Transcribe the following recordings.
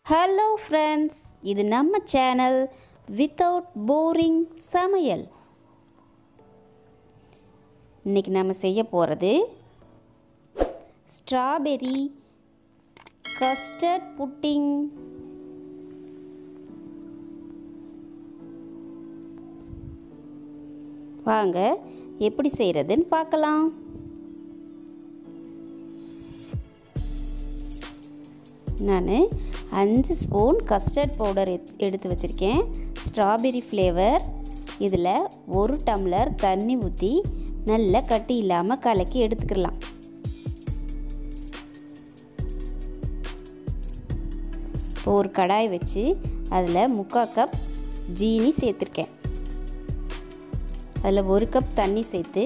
Hello friends, இது நம்ம channel Without Boring Samayal. இன்னைக்கு நாம செய்ய போறது strawberry custard pudding. வாங்க எப்படி செய்யறதுன்னு பார்க்கலாம். நான் 5 ஸ்பூன் கஸ்டர்ட் பவுடர் எடுத்து வச்சிருக்கேன். Strawberry flavour. இதில் 1 டம்ளர் தண்ணி ஊற்றி நல்லா கட்டி இல்லாமல் கலக்கி எடுத்துக்கலாம். ஒரு கடாய் வச்சு அதில் 3/4 கப் ஜீனி சேர்த்துருக்கேன். அதில் 1 கப் தண்ணி சேர்த்து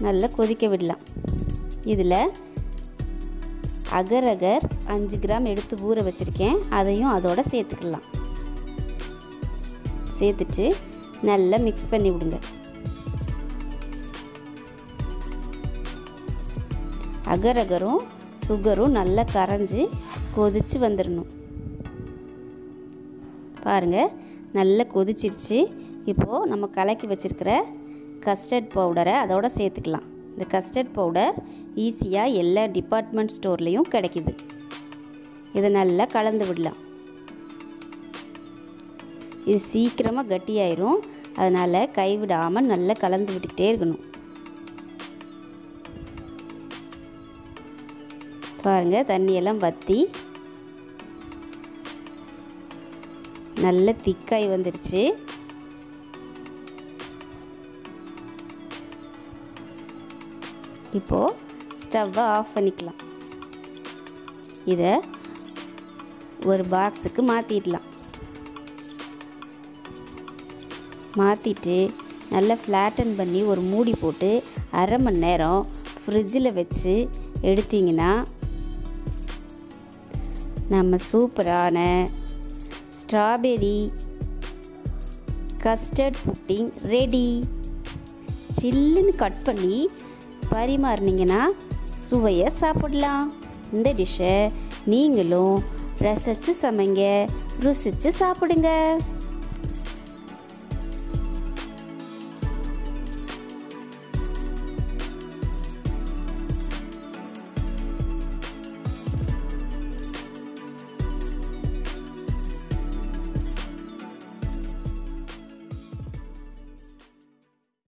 நல்லா கொதிக்க விடலாம். இதில் அகர் 5 கிராம் எடுத்து ஊற வச்சுருக்கேன். அதையும் அதோட சேர்த்துக்கலாம். சேர்த்துட்டு நல்லா மிக்ஸ் பண்ணி விடுங்க. அகரும் சுகரும் நல்லா கரைஞ்சி கொதிச்சு வந்துடணும். பாருங்கள், நல்லா கொதிச்சிருச்சு. இப்போது நம்ம கலக்கி வச்சுருக்கிற கஸ்டர்ட் பவுடரை அதோட சேர்த்துக்கலாம். இந்த கஸ்டர்ட் பவுடர் ஈஸியாக எல்லா டிபார்ட்மெண்ட் ஸ்டோர்லேயும் கிடைக்கிது. இதை நல்லா கலந்து விடலாம். இது சீக்கிரமாக கட்டியாயிரும். அதனால் கைவிடாமல் நல்லா கலந்து விட்டுக்கிட்டே இருக்கணும். பாருங்கள், தண்ணியெல்லாம் வற்றி நல்ல திக்காய் வந்துருச்சு. இப்போது ஸ்டவ்வை ஆஃப் பண்ணிக்கலாம். இதை ஒரு பாக்ஸுக்கு மாற்றிடலாம். மாற்றிட்டு நல்லா ஃப்ளாட்டன் பண்ணி ஒரு மூடி போட்டு 1/2 மணி நேரம் ஃப்ரிட்ஜில் வச்சு எடுத்திங்கன்னா நம்ம சூப்பரான ஸ்ட்ராபெரி கஸ்டர்ட் புட்டிங் ரெடி. சில்லுன்னு கட் பண்ணி பரிமாறினீங்கன்னா சுவையை சாப்பிடலாம். இந்த டிஷ்ஷை நீங்களும் ரசித்து சமைங்க, ருசித்து சாப்பிடுங்க.